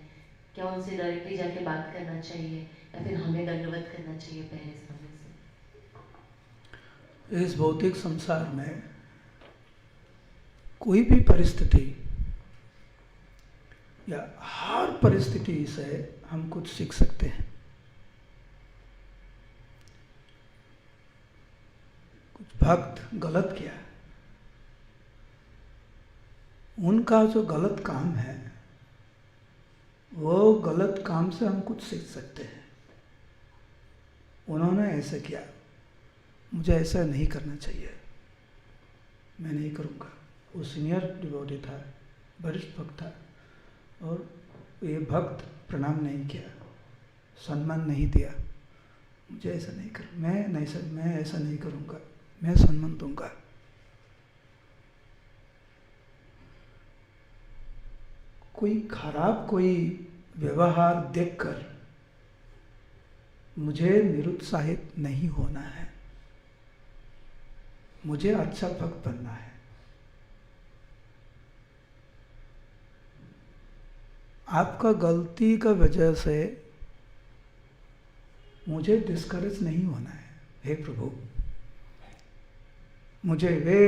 C: क्या उनसे डायरेक्टली जाके बात करना चाहिए या फिर हमें दंडवत करना चाहिए पहले सामने से?
A: इस भौतिक संसार में कोई भी परिस्थिति या हर परिस्थिति से हम कुछ सीख सकते हैं। कुछ भक्त गलत किया, उनका जो गलत काम है वो गलत काम से हम कुछ सीख सकते हैं। उन्होंने ऐसा किया, मुझे ऐसा नहीं करना चाहिए, मैं नहीं करूँगा। वो सीनियर डिवोटी था, वरिष्ठ भक्त था, और ये भक्त प्रणाम नहीं किया, सम्मान नहीं दिया, मुझे ऐसा नहीं कर, मैं ऐसा नहीं करूँगा, मैं सम्मान दूंगा। कोई खराब कोई व्यवहार देखकर मुझे निरुत्साहित नहीं होना है, मुझे अच्छा भक्त बनना है। आपका गलती का वजह से मुझे डिस्करेज नहीं होना है। हे प्रभु, मुझे वे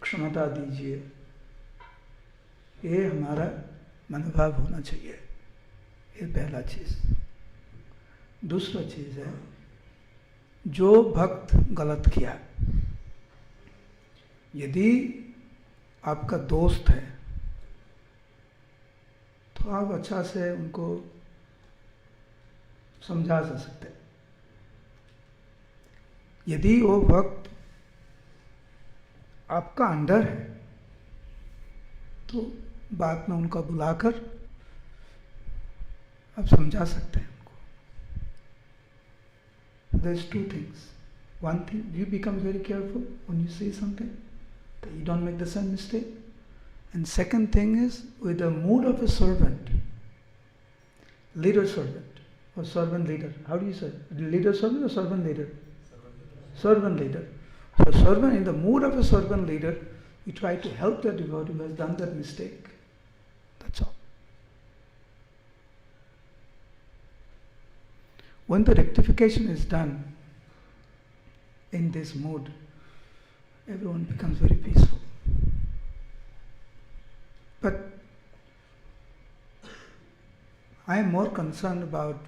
A: क्षमता दीजिए, ये हमारा मनोभाव होना चाहिए। ये पहला चीज़। दूसरा चीज़ है, जो भक्त गलत किया, यदि आपका दोस्त है तो आप अच्छा से उनको समझा जा सकते हैं। यदि वो भक्त आपका अंडर है तो बाद में उनका बुलाकर आप समझा सकते हैं उनको। There's two things. One thing, you become very careful when you say something, that you don't make the same mistake. And second thing is, with the mood of a servant, leader servant, or servant leader. How do you say? Leader servant or servant leader? Servant leader. So servant, in the mood of a servant leader, you try to help the devotee who has done that mistake. That's all. When the rectification is done in this mood, everyone becomes very peaceful. I am more concerned about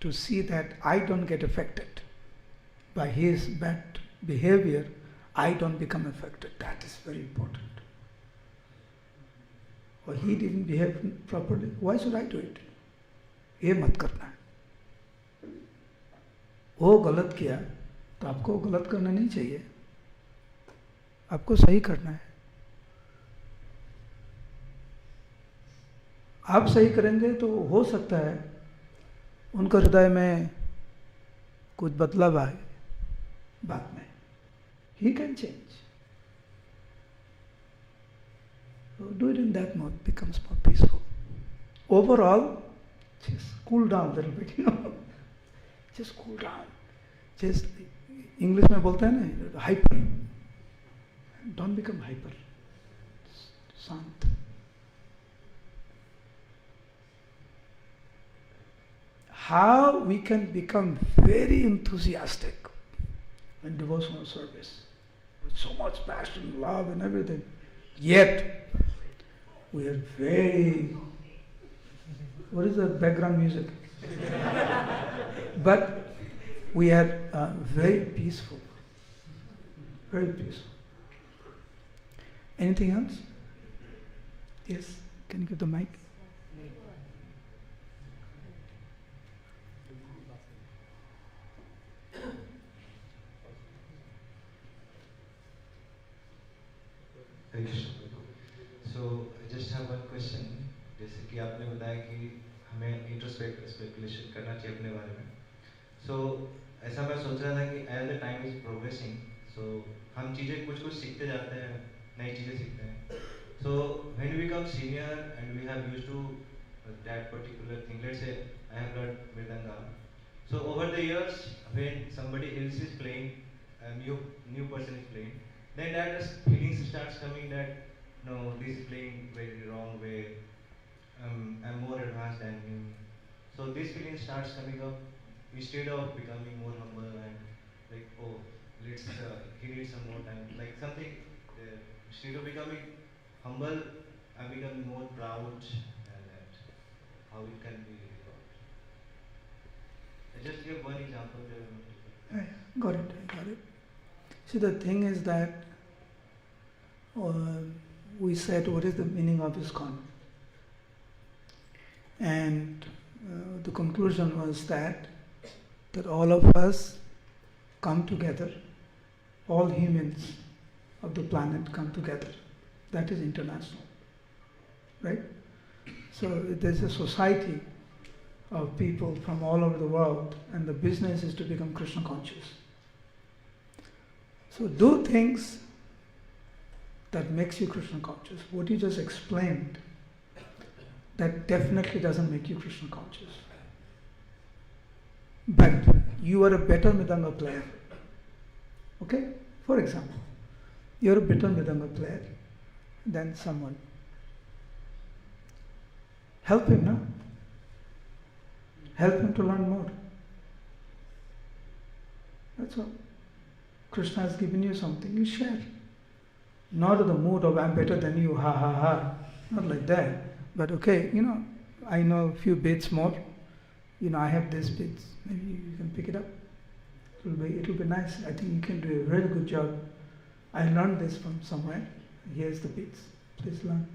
A: to see that I don't get affected by his bad behavior. I don't become affected. That is very important. Or he didn't behave properly. Why should I do it? ये मत करना है. वो गलत किया तो आपको गलत करना नहीं चाहिए. आपको सही करना है. आप सही करेंगे तो हो सकता है उनके हृदय में कुछ बदलाव आए बाद में. He can change. So do it in that mode, becomes more peaceful. Overall, just cool down a little bit, Just cool down. Just, English में बोलते हैं ना, hyper. Don't become hyper. शांत. How we can become very enthusiastic in devotional service with so much passion, love and everything. Yet, we are very, what is the background music? But we are very peaceful. Very peaceful. Anything else? Yes, can you give the mic?
D: Hare Krishna. So I just have one question. जैसे कि आपने बताया कि हमें introspect speculation करना चाहिए अपने बारे में. सो ऐसा मैं सोच रहा था कि as the time is progressing, so हम चीज़ें कुछ कुछ सीखते जाते हैं, नई चीज़ें सीखते हैं. So when we become senior and we have used to that particular thing, let's say I have learn mridanga. So over the years, when somebody else is playing, a new person is playing, then that feelings starts coming that no, this is playing very wrong way. I'm more advanced than him. So this feeling starts coming up instead of becoming more humble and like, oh, let's he needs some more time. Like something instead of becoming humble, I'm becoming more proud, and that how it can be. I just give one example there.
A: Got it. See, the thing is that we said what is the meaning of Iskcon, and the conclusion was that all of us come together, all humans of the planet come together. That is international, right? So there's a society of people from all over the world, and the business is to become Krishna conscious. So do things that makes you Krishna conscious. What you just explained, that definitely doesn't make you Krishna conscious. But you are a better Mridanga player. Okay? For example, you're a better Mridanga player than someone. Help him, no? Help him to learn more. That's all. Krishna has given you something, you share. Not in the mood of I'm better than you, ha ha ha. Not like that. But okay, I know a few bits more. I have these bits. Maybe you can pick it up. It will be nice. I think you can do a very good job. I learned this from somewhere. Here's the bits. Please learn.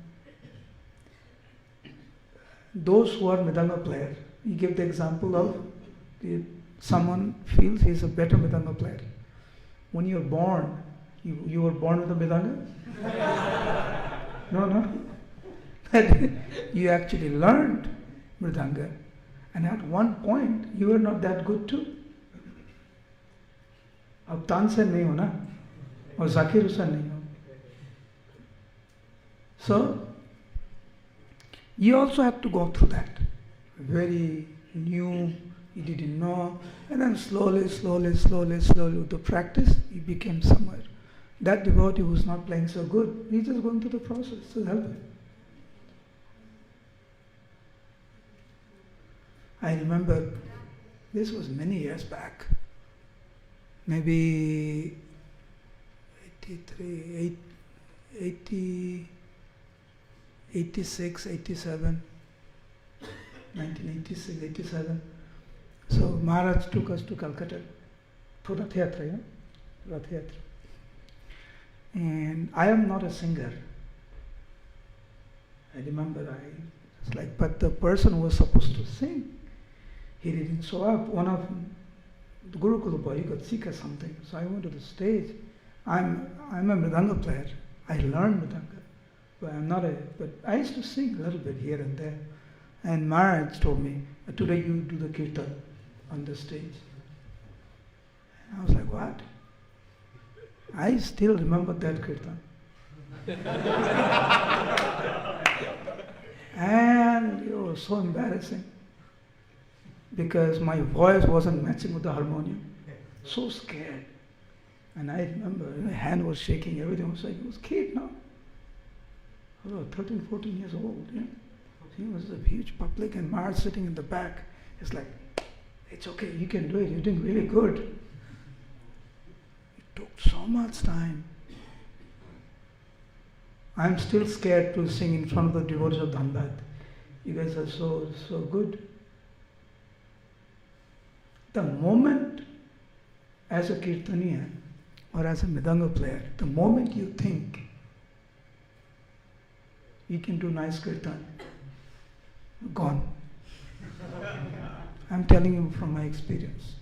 A: Those who are Mridanga player, you give the example of someone feels he's a better Mridanga player. When you're born, you were born with a Mridanga? No. You actually learned Mridanga, and at one point you were not that good too. अब तानसेन नहीं हो ना, और जाकिर हुसैन नहीं हो. So you also have to go through that. Very new, you didn't know, and then slowly, with the practice, you became somewhere. That devotee who's not playing so good, he's just going through the process, so help him. I remember, this was many years back, maybe 83, 86, 87, 1986, 87. So Maharaj took us to Calcutta for Rath Yatra, you know, Rath Yatra. And I am not a singer. I remember it's like, but the person who was supposed to sing, he didn't show up. One of the Gurukul boy, he got sick or something. So I went to the stage. I'm a mridanga player. I learned mridanga, but but I used to sing a little bit here and there. And Maharaj told me, today you do the kirtan on the stage. And I was like, what? I still remember that kirtan. And it was so embarrassing because my voice wasn't matching with the harmonium. So scared. And I remember my hand was shaking, everything was like, it was a kid, no? I was 13, 14 years old, you know? He was a huge public and Maharaj sitting in the back. It's like, it's okay, you can do it, you're doing really good. It took so much time. I'm still scared to sing in front of the devotees of Dhanbad. You guys are so good. The moment as a kirtaniya or as a mridanga player, the moment you think you can do nice kirtan, gone. I'm telling you from my experience.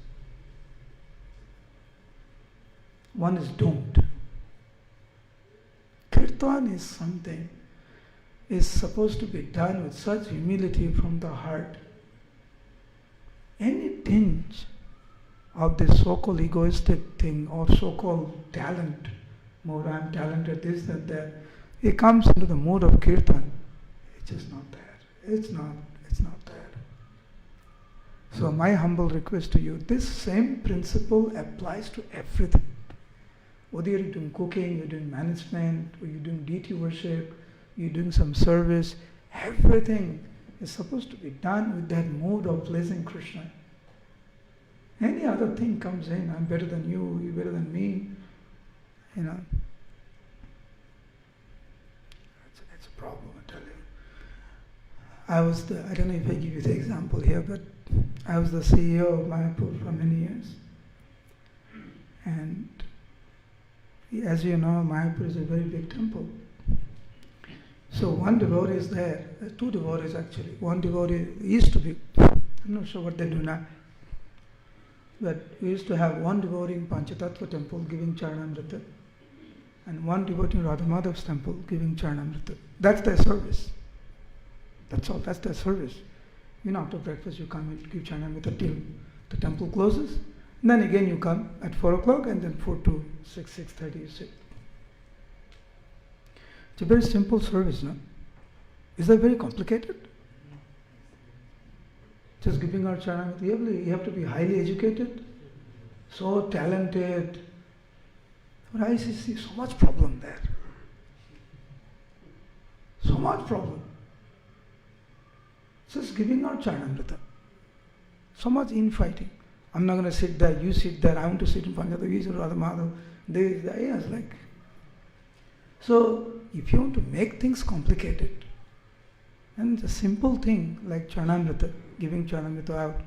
A: One is doomed. Kirtan is something, is supposed to be done with such humility from the heart. Any tinge of this so-called egoistic thing or so-called talent, more I'm talented, this and that, it comes into the mood of kirtan. It's just not there. It's not there. So my humble request to you, this same principle applies to everything. Whether you're doing cooking, you're doing management, or you're doing deity worship, you're doing some service, everything is supposed to be done with that mood of pleasing Krishna. Any other thing comes in, I'm better than you, you're better than me, you know. It's a problem, I tell you. I don't know if I give you the example here, but I was the CEO of Mayapur for many years. And as you know, Mayapur is a very big temple. So one devotee is there, two devotees actually. One devotee used to be, I'm not sure what they do now, but we used to have one devotee in Panchatattva temple giving Charanamrita, and one devotee in Radhamadhav's temple giving Charanamrita. That's their service. That's all, that's their service. You know, after breakfast you come and give Charanamrita till the temple closes. And then again you come at 4 o'clock and then 4 to 6:30 you sit. It's a very simple service, no? Is that very complicated? Just giving our Charanamrita, you have to be highly educated, so talented. But I see so much problem there. So much problem. Just giving our Charanamrita. So much infighting. I'm not going to sit there, you sit there, I want to sit in Panchatattva, you sit in Radhamadhav. Yes, like. So, if you want to make things complicated, and the simple thing like Charanamrita, giving Charanamrita out,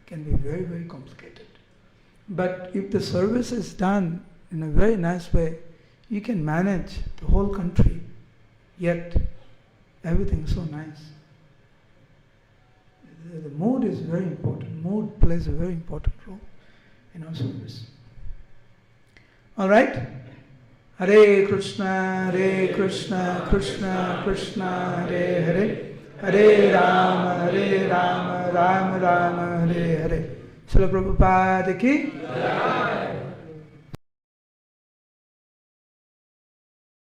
A: can be very, very complicated. But if the service is done in a very nice way, you can manage the whole country, yet everything is so nice. The mood is very important. Mood plays a very important role in our service. Alright? Hare Krishna, Krishna Krishna, Hare Hare, Hare Rama, Rama Rama, Hare Hare. Srila Prabhupada ki